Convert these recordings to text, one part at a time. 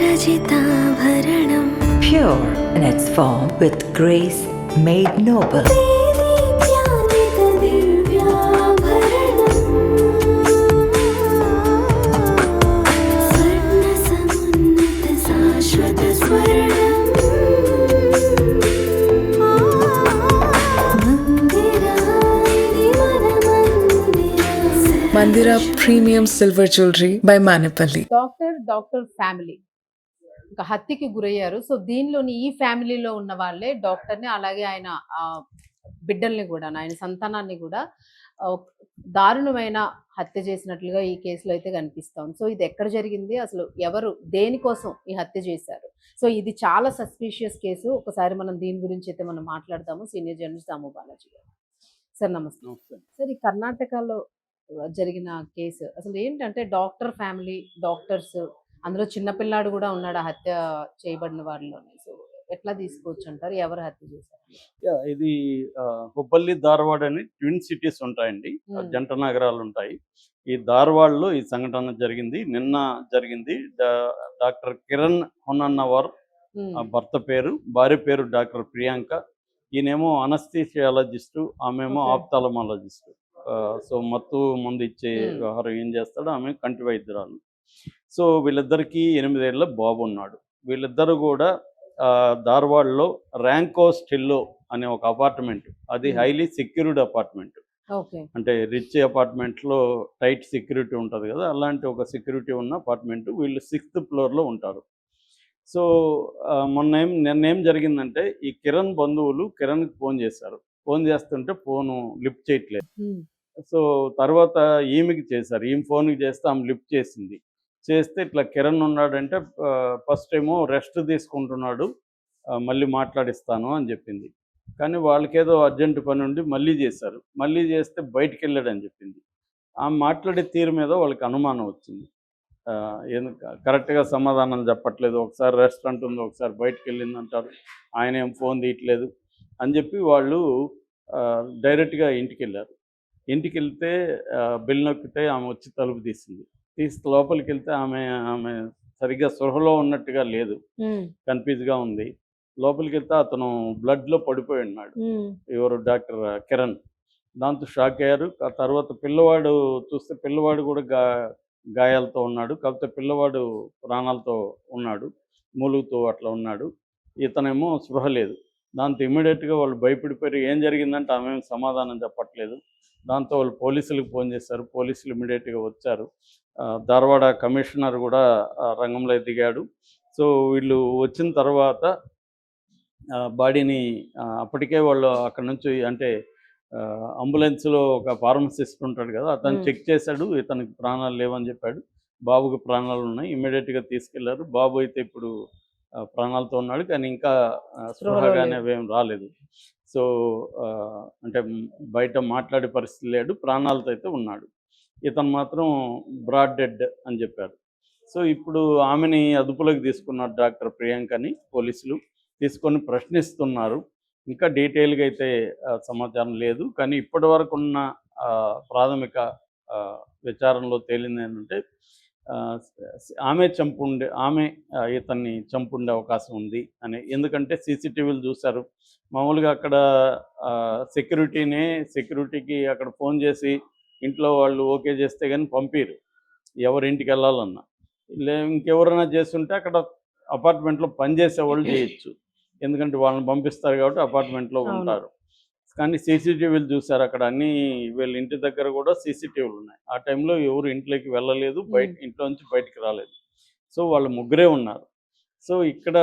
रजिताभरणम् Pure in its form with grace made noble. Mandira Premium Silver Jewelry by Manipali. Doctor family ఇంకా హత్యకి గురయ్యారు. So దీనిలోని ఈ ఫ్యామిలీలో ఉన్న వాళ్ళే డాక్టర్ని, అలాగే ఆయన బిడ్డల్ని కూడా, ఆయన సంతానాన్ని కూడా దారుణమైన హత్య చేసినట్లుగా ఈ కేసులో అయితే కనిపిస్తాం. సో ఇది ఎక్కడ జరిగింది, అసలు ఎవరు దేనికోసం ఈ హత్య చేశారు, సో ఇది చాలా సస్పీషియస్ కేసు. ఒకసారి మనం దీని గురించి అయితే మనం మాట్లాడతాము. సీనియర్ జర్నలిస్ట్ దాము బాలాజీ గారు. సార్ నమస్తే. సార్, ఈ కర్ణాటకలో జరిగిన కేసు అసలు ఏంటంటే డాక్టర్ ఫ్యామిలీ, డాక్టర్స్, అందులో చిన్నపిల్లాడు కూడా ఉన్నాడు ఆ హత్య చేయబడిన వారిలోనే. సో ఎట్లా తీసుకోవచ్చు అంటారు, ఎవరు హత్య చేశారు? ఇది హుబ్బల్లి, ధార్వాడ్ అని ట్విన్ సిటీస్ ఉంటాయండి, జంట నగరాలు ఉంటాయి. ఈ ధార్వాడ్లో ఈ సంఘటన జరిగింది, నిన్న జరిగింది. డాక్టర్ కిరణ్ హొన్నన్నవర్ భర్త పేరు, భార్య పేరు డాక్టర్ ప్రియాంక. ఈయనేమో అనస్థీషియాలజిస్టు, ఆమెమో ఆప్థాలమాలజిస్టు. సో మత్తు మందు ఇచ్చే వ్యవహారం ఏం చేస్తాడో, ఆమె కంటి వైద్యురాలు. సో వీళ్ళిద్దరికీ 8 ఏళ్ల బాబు ఉన్నాడు. వీళ్ళిద్దరు కూడా ధార్వాడ్లో ర్యాంకో స్టిల్లో అనే ఒక అపార్ట్మెంట్, అది హైలీ సెక్యూర్డ్ అపార్ట్మెంట్. అంటే రిచ్ అపార్ట్మెంట్లో టైట్ సెక్యూరిటీ ఉంటుంది కదా, అలాంటి ఒక సెక్యూరిటీ ఉన్న అపార్ట్మెంట్. వీళ్ళు 6th ఫ్లోర్లో ఉంటారు. సో నిన్నేం జరిగిందంటే, ఈ కిరణ్ బంధువులు కిరణ్కి ఫోన్ చేశారు. ఫోన్ చేస్తుంటే ఫోను లిఫ్ట్ చేయట్లేదు. సో తర్వాత ఈమెకి చేశారు, ఈమె ఫోన్కి చేస్తే ఆమె లిఫ్ట్ చేసింది. చేస్తే ఇట్లా కిరణ్ ఉన్నాడంటే, ఫస్ట్ ఏమో రెస్ట్ తీసుకుంటున్నాడు, మళ్ళీ మాట్లాడిస్తాను అని చెప్పింది. కానీ వాళ్ళకేదో అర్జెంట్ పని ఉండి మళ్ళీ చేశారు. మళ్ళీ చేస్తే బయటికి వెళ్ళాడని చెప్పింది. ఆమె మాట్లాడే తీరు మీద వాళ్ళకి అనుమానం వచ్చింది. కరెక్ట్గా సమాధానం చెప్పట్లేదు, ఒకసారి రెస్ట్ అంటుంది, ఒకసారి బయటికి వెళ్ళింది అంటారు, ఆయన ఏం ఫోన్ తీయట్లేదు అని చెప్పి వాళ్ళు డైరెక్ట్గా ఇంటికి వెళ్ళారు. ఇంటికి వెళ్తే బెల్ నొక్కితే ఆమె వచ్చి తలుపు తీసింది. లోపలికి వెళ్తే ఆమె సరిగ్గా స్పృహలో ఉన్నట్టుగా లేదు, కన్ఫ్యూజ్గా ఉంది. లోపలికి వెళ్తే అతను బ్లడ్లో పడిపోయి ఉన్నాడు, ఎవరు డాక్టర్ కిరణ్. దాంతో షాక్ అయ్యారు. ఆ తర్వాత పిల్లవాడు చూస్తే పిల్లవాడు కూడా గాయాలతో ఉన్నాడు. కాకపోతే పిల్లవాడు ప్రాణాలతో ఉన్నాడు, మూలుగుతూ అట్లా ఉన్నాడు. ఇతనేమో స్పృహ లేదు. దాంతో ఇమ్మీడియట్గా వాళ్ళు భయపడిపోయారు. ఏం జరిగిందంటే ఆమె సమాధానం చెప్పట్లేదు. దాంతో వాళ్ళు పోలీసులకు ఫోన్ చేశారు. పోలీసులు ఇమ్మీడియట్గా వచ్చారు. ధార్వాడ కమిషనర్ కూడా రంగంలో దిగాడు. సో వీళ్ళు వచ్చిన తర్వాత బాడీని అప్పటికే వాళ్ళు అక్కడ నుంచి, అంటే అంబులెన్స్లో ఒక ఫార్మసిస్ట్ ఉంటాడు కదా, అతను చెక్ చేశాడు, ఇతనికి ప్రాణాలు లేవని చెప్పాడు. బాబుకి ప్రాణాలు ఉన్నాయి, ఇమ్మీడియట్గా తీసుకెళ్లారు. బాబు అయితే ఇప్పుడు ప్రాణాలతో ఉన్నాడు, కానీ ఇంకా స్పృహగానే అవేం రాలేదు. సో అంటే బయట మాట్లాడే పరిస్థితి లేడు, ప్రాణాలతో అయితే ఉన్నాడు. ఇతను మాత్రం బ్రాడ్ డెడ్ అని చెప్పారు. సో ఇప్పుడు ఆమెని అదుపులోకి తీసుకున్నారు డాక్టర్ ప్రియాంకని పోలీసులు. తీసుకొని ప్రశ్నిస్తున్నారు. ఇంకా డీటెయిల్గా అయితే సమాచారం లేదు, కానీ ఇప్పటి వరకు ఉన్న ప్రాథమిక విచారణలో తేలింది ఏంటంటే, ఆమె ఇతన్ని చంపుండే అవకాశం ఉంది అని. ఎందుకంటే సీసీటీవీలు చూశారు. మామూలుగా అక్కడ సెక్యూరిటీకి అక్కడ ఫోన్ చేసి ఇంట్లో వాళ్ళు ఓకే చేస్తే కానీ పంపిరు, ఎవరింటికి వెళ్ళాలన్నా. ఇంకెవరైనా చేస్తుంటే అక్కడ అపార్ట్మెంట్లో పనిచేసే వాళ్ళు చేయొచ్చు, ఎందుకంటే వాళ్ళని పంపిస్తారు కాబట్టి అపార్ట్మెంట్లో ఉంటారు. కానీ సీసీటీవీలు చూశారు అక్కడ, అన్ని వీళ్ళ ఇంటి దగ్గర కూడా సీసీటీవీలు ఉన్నాయి. ఆ టైంలో ఎవరు ఇంట్లోకి వెళ్ళలేదు, ఇంట్లో నుంచి బయటికి రాలేదు. సో వాళ్ళు ముగ్గురే ఉన్నారు. సో ఇక్కడ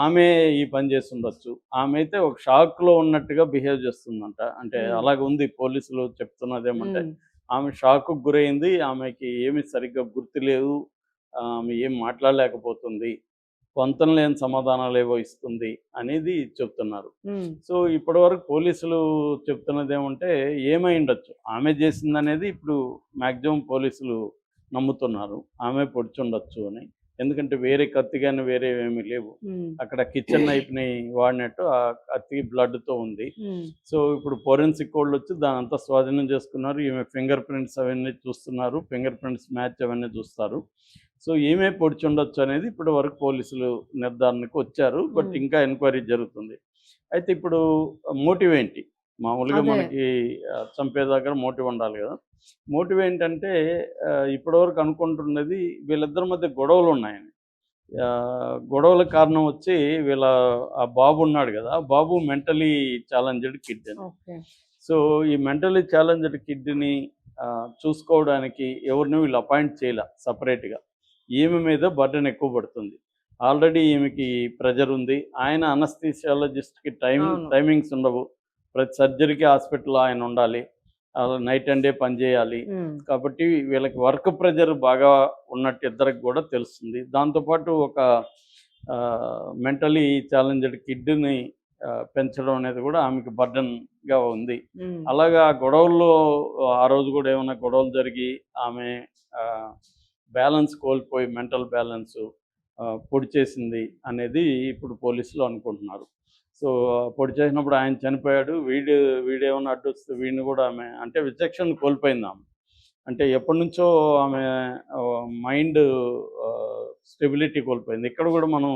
ఆమె ఈ పని చేస్తుండొచ్చు. ఆమె అయితే ఒక షాక్లో ఉన్నట్టుగా బిహేవ్ చేస్తుందంట. అంటే అలాగే ఉంది, పోలీసులు చెప్తున్నదేమంటే ఆమె షాక్కు గురైంది, ఆమెకి ఏమి సరిగ్గా గుర్తులేదు, ఆమె ఏం మాట్లాడలేకపోతుంది, పొంతం లేని సమాధానాలు ఏవో ఇస్తుంది అనేది చెప్తున్నారు. సో ఇప్పటి వరకు పోలీసులు చెప్తున్నది ఏమంటే, ఏమై ఉండొచ్చు, ఆమె చేసింది అనేది ఇప్పుడు మ్యాక్సిమం పోలీసులు నమ్ముతున్నారు, ఆమె పొడిచుండొచ్చు అని. ఎందుకంటే వేరే కత్తి కానీ వేరే ఏమీ లేవు. అక్కడ కిచెన్ నైఫ్ని వాడినట్టు ఆ కత్తి బ్లడ్తో ఉంది. సో ఇప్పుడు ఫోరెన్సిక్ వాళ్ళు వచ్చి దాని అంతా స్వాధీనం చేసుకున్నారు. ఈమె ఫింగర్ ప్రింట్స్ అవన్నీ చూస్తున్నారు, ఫింగర్ ప్రింట్స్ మ్యాచ్ అవన్నీ చూస్తారు. సో ఈమె పొడిచి ఉండొచ్చు అనేది ఇప్పటి వరకు పోలీసులు నిర్ధారణకు వచ్చారు. బట్ ఇంకా ఎంక్వైరీ జరుగుతుంది. అయితే ఇప్పుడు మోటివ్ ఏంటి? మామూలుగా అదే. మనకి చంపేదాకా మోటివ్ ఉండాలి కదా. మోటివ్ ఏంటంటే ఇప్పటివరకు అనుకుంటున్నది వీళ్ళిద్దరి మధ్య గొడవలు ఉన్నాయని. గొడవల కారణం వచ్చి వీళ్ళ ఆ బాబు ఉన్నాడు కదా, ఆ బాబు మెంటలీ ఛాలెంజ్డ్ కిడ్ అని. ఓకే. సో ఈ మెంటలీ ఛాలెంజ్డ్ కిడ్ని చూసుకోవడానికి ఎవరిని వీళ్ళు అపాయింట్ చేయలే సపరేట్గా. ఈమె మీద బర్డెన్ ఎక్కువ పడుతుంది. ఆల్రెడీ ఈమెకి ప్రెజర్ ఉంది. ఆయన అనస్థీసియాలజిస్ట్కి అవును. టైమింగ్స్ ఉండవు. ప్రతి సర్జరీకి హాస్పిటల్లో ఆయన ఉండాలి. అలా నైట్ అండ్ డే పని చేయాలి. కాబట్టి వీళ్ళకి వర్క్ ప్రెజర్ బాగా ఉన్నట్టు ఇద్దరికి కూడా తెలుస్తుంది. దాంతోపాటు ఒక మెంటలీ ఛాలెంజ్డ్ కిడ్ని పెంచడం అనేది కూడా ఆమెకి బర్డన్గా ఉంది. అలాగా గొడవల్లో ఆ రోజు కూడా ఏమైనా గొడవలు జరిగి ఆమె బ్యాలెన్స్ కోల్పోయి మెంటల్ బ్యాలెన్స్ పొడి చేసింది అనేది ఇప్పుడు పోలీసులు అనుకుంటున్నారు. సో పొడి చేసినప్పుడు ఆయన చనిపోయాడు. వీడేమన్నా అడ్డు వస్తే వీడిని కూడా ఆమె అంటే విచక్షణ కోల్పోయింది ఆమె. అంటే ఎప్పటి నుంచో ఆమె మైండ్ స్టెబిలిటీ కోల్పోయింది. ఇక్కడ కూడా మనం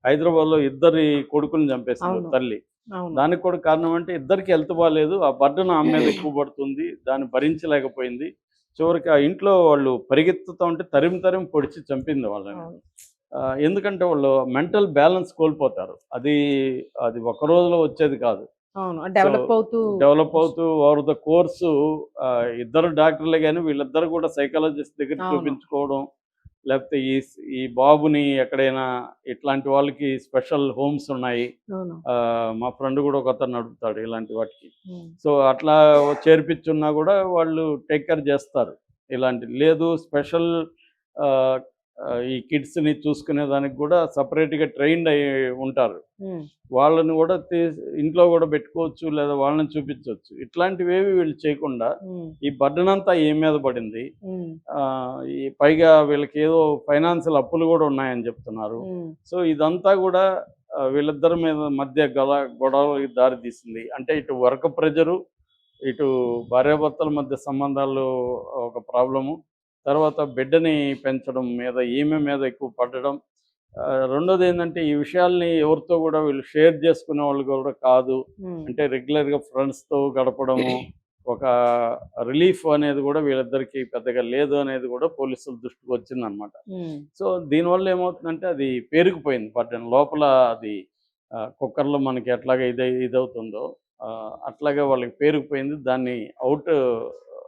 హైదరాబాద్లో ఇద్దరి కొడుకుని చంపేసింది అవును. తల్లి. అవును. దానికి కూడా కారణం అంటే ఇద్దరికి హెల్త్ బాగాలేదు. ఆ బర్డన్ ఆమె మీద ఎక్కువ పడుతుంది. దాన్ని భరించలేకపోయింది. చివరికి ఆ ఇంట్లో వాళ్ళు పరిగెత్తుతూ ఉంటే తరిమి పొడిచి చంపింది వాళ్ళని. అవును. ఎందుకంటే వాళ్ళు మెంటల్ బ్యాలెన్స్ కోల్పోతారు. అది ఒక రోజులో వచ్చేది కాదు. అవును. డెవలప్ అవుతూ ఓవర్ ద కోర్సు ఇద్దరు డాక్టర్లే కానీ వీళ్ళిద్దరు కూడా సైకాలజిస్ట్ దగ్గర అవును. చూపించుకోవడం, లేకపోతే ఈ బాబుని ఎక్కడైనా ఇట్లాంటి వాళ్ళకి స్పెషల్ హోమ్స్ ఉన్నాయి. అవును. మా ఫ్రెండ్ కూడా ఒక అతను నడుపుతాడు ఇలాంటి వాటికి. సో అట్లా చేర్పించున్నా కూడా వాళ్ళు టేక్ కేర్ చేస్తారు. ఇలాంటి లేదు స్పెషల్ ఈ కిడ్స్ని చూసుకునే దానికి కూడా సపరేట్గా ట్రైన్డ్ అయి ఉంటారు. వాళ్ళని కూడా ఇంట్లో కూడా పెట్టుకోవచ్చు, లేదా వాళ్ళని చూపించవచ్చు. ఇట్లాంటివేవి వీళ్ళు చేయకుండా ఈ బర్డన్ అంతా ఏ మీద పడింది. ఈ పైగా వీళ్ళకి ఏదో ఫైనాన్షియల్ అప్పులు కూడా ఉన్నాయని చెప్తున్నారు. సో ఇదంతా కూడా వీళ్ళిద్దరి మధ్య గొడవకి దారి తీసింది. అంటే ఇటు వర్క్ ప్రెజరు, ఇటు భార్యాభర్తల మధ్య సంబంధాలు ఒక ప్రాబ్లము, తర్వాత బిడ్డని పెంచడం మీద ఈమె మీద ఎక్కువ పడడం. రెండోది ఏంటంటే ఈ విషయాల్ని ఎవరితో కూడా వీళ్ళు షేర్ చేసుకునే వాళ్ళు కూడా కాదు. అంటే రెగ్యులర్గా ఫ్రెండ్స్తో గడపడము, ఒక రిలీఫ్ అనేది కూడా వీళ్ళిద్దరికి పెద్దగా లేదు అనేది కూడా పోలీసుల దృష్టికి వచ్చిందనమాట. సో దీనివల్ల ఏమవుతుందంటే అది పేరుకుపోయింది బర్డెన్ లోపల. అది కుక్కర్లో మనకి ఎట్లాగా ఇదవుతుందో అట్లాగే వాళ్ళకి పేరుకుపోయింది. దాన్ని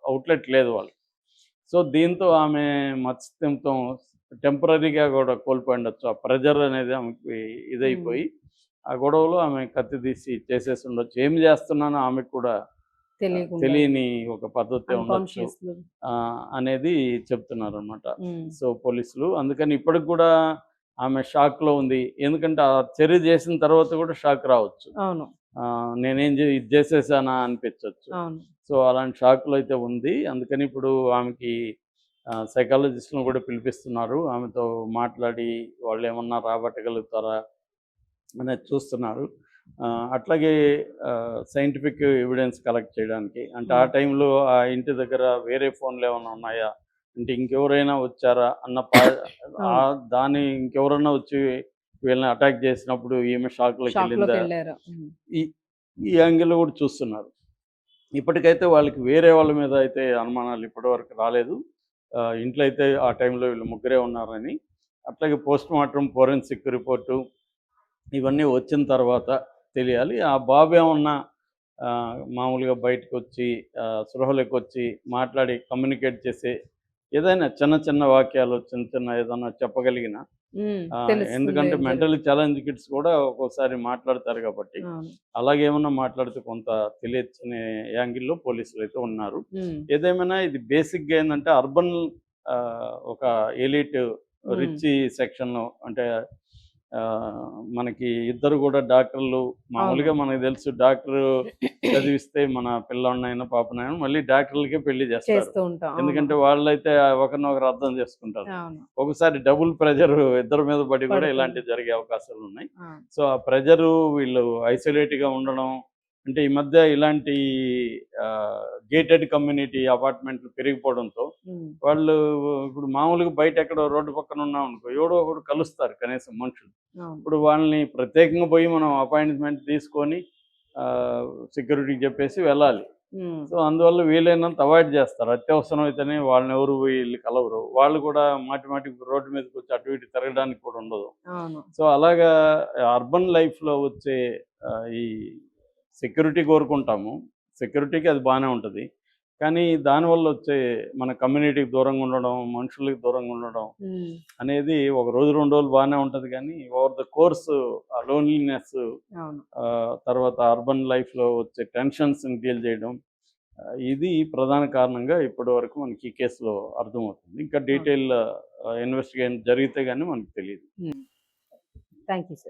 అవుట్లెట్ లేదు వాళ్ళకి. సో దీంతో ఆమె మత్స్యంతో టెంపరీగా కూడా కోల్పోయి ఉండొచ్చు. ఆ ప్రెజర్ అనేది ఆమెకి ఇదైపోయి ఆ గొడవలో ఆమె కత్తి తీసి చేసేసి ఉండొచ్చు. ఏం చేస్తున్నానో ఆమెకు కూడా తెలియని ఒక పద్ధతి ఉండొచ్చు అనేది చెప్తున్నారు అనమాట. సో పోలీసులు అందుకని ఇప్పటికి కూడా ఆమె షాక్లో ఉంది. ఎందుకంటే ఆ చర్య చేసిన తర్వాత కూడా షాక్ రావచ్చు. నేనేం ఇది చేసేసానా అనిపించవచ్చు. సో అలాంటి షాక్లో అయితే ఉంది. అందుకని ఇప్పుడు ఆమెకి సైకాలజిస్ట్ను కూడా పిలిపిస్తున్నారు. ఆమెతో మాట్లాడి వాళ్ళు ఏమన్నా రాబట్టగలుగుతారా అనేది చూస్తున్నారు. అట్లాగే సైంటిఫిక్ ఎవిడెన్స్ కలెక్ట్ చేయడానికి. అంటే ఆ టైంలో ఆ ఇంటి దగ్గర వేరే ఫోన్లు ఏమైనా ఉన్నాయా, అంటే ఇంకెవరైనా వచ్చారా అన్న దాని ఇంకెవరన్నా వచ్చి వీళ్ళని అటాక్ చేసినప్పుడు ఈమె షాక్లోకి వెళ్ళిందా, ఈ యాంగిల్లో కూడా చూస్తున్నారు. ఇప్పటికైతే వాళ్ళకి వేరే వాళ్ళ మీద అయితే అనుమానాలు ఇప్పటివరకు రాలేదు. ఇంట్లో అయితే ఆ టైంలో వీళ్ళు ముగ్గురే ఉన్నారని. అట్లాగే పోస్ట్మార్టం ఫోరెన్సిక్ రిపోర్టు ఇవన్నీ వచ్చిన తర్వాత తెలియాలి. ఆ బాబు ఏమన్నా మామూలుగా బయటకు వచ్చి స్పృహలోకి వచ్చి మాట్లాడి కమ్యూనికేట్ చేసే ఏదైనా చిన్న వాక్యాలు చిన్న ఏదైనా చెప్పగలిగిన, ఎందుకంటే మెంటల్ ఛాలెంజ్ కిడ్స్ కూడా ఒక్కోసారి మాట్లాడతారు కాబట్టి అలాగేమన్నా మాట్లాడితే కొంత తెలియచ్చనే యాంగిల్లో పోలీసులు అయితే ఉన్నారు. ఏదేమైనా ఇది బేసిక్గా ఏంటంటే అర్బన్ ఒక ఎలీట్ రిచ్ సెక్షన్, అంటే మనకి ఇద్దరు కూడా డాక్టర్లు. మామూలుగా మనకు తెలుసు డాక్టర్ చదివిస్తే మన పిల్లోడినైనా పాపనైనా మళ్ళీ డాక్టర్లకే పెళ్లి చేస్తారు. చేస్తూ ఉంటాం. అవును. ఎందుకంటే వాళ్ళైతే ఒకరినొకరు అర్థం చేసుకుంటారు. అవును. ఒకసారి డబుల్ ప్రెజర్ ఇద్దరి మీద పడి కూడా పడుతుంది. ఇలాంటివి జరిగే అవకాశాలు ఉన్నాయి. ఆ. సో ఆ ప్రెజరు వీళ్ళు ఐసోలేట్గా ఉండడం, అంటే ఈ మధ్య ఇలాంటి గేటెడ్ కమ్యూనిటీ అపార్ట్మెంట్లు పెరిగిపోవడంతో ఉమ్. వాళ్ళు ఇప్పుడు మామూలుగా బయట ఎక్కడో రోడ్డు పక్కన ఉన్నాం అనుకో, ఎవడో ఒకడు కలుస్తారు కనీసం మనుషులు. అవును. ఇప్పుడు వాళ్ళని ప్రత్యేకంగా పోయి మనం అపాయింట్మెంట్ తీసుకొని సెక్యూరిటీకి చెప్పేసి వెళ్ళాలి. ఉమ్. సో అందువల్ల వీలైనంత అవాయిడ్ చేస్తారు. అత్యవసరం అయితేనే వాళ్ళని ఎవరు వీళ్ళు కలవరు. వాళ్ళు కూడా మాటి మాటికి రోడ్డు మీదకి వచ్చి అటు ఇటు తిరగడానికి కూడా ఉండదు. అవును. సో అలాగా అర్బన్ లైఫ్లో వచ్చే ఈ సెక్యూరిటీ కోరుకుంటాము. సెక్యూరిటీకి అది బాగానే ఉంటుంది. కానీ దానివల్ల వచ్చే మన కమ్యూనిటీకి దూరంగా ఉండడం, మనుషులకి దూరంగా ఉండడం ఉమ్. అనేది ఒక రోజు 2 రోజులు బాగానే ఉంటుంది. కానీ ఓవర్ ద కోర్స్ ఆ లోన్లీనెస్, అవును. తర్వాత అర్బన్ లైఫ్లో వచ్చే టెన్షన్స్ని డీల్ చేయడం, ఇది ప్రధాన కారణంగా ఇప్పటి వరకు మనకి ఈ కేసులో అర్థమవుతుంది. ఇంకా డీటెయిల్ ఇన్వెస్టిగేషన్ జరిగితే కానీ మనకు తెలియదు. Thank you sir.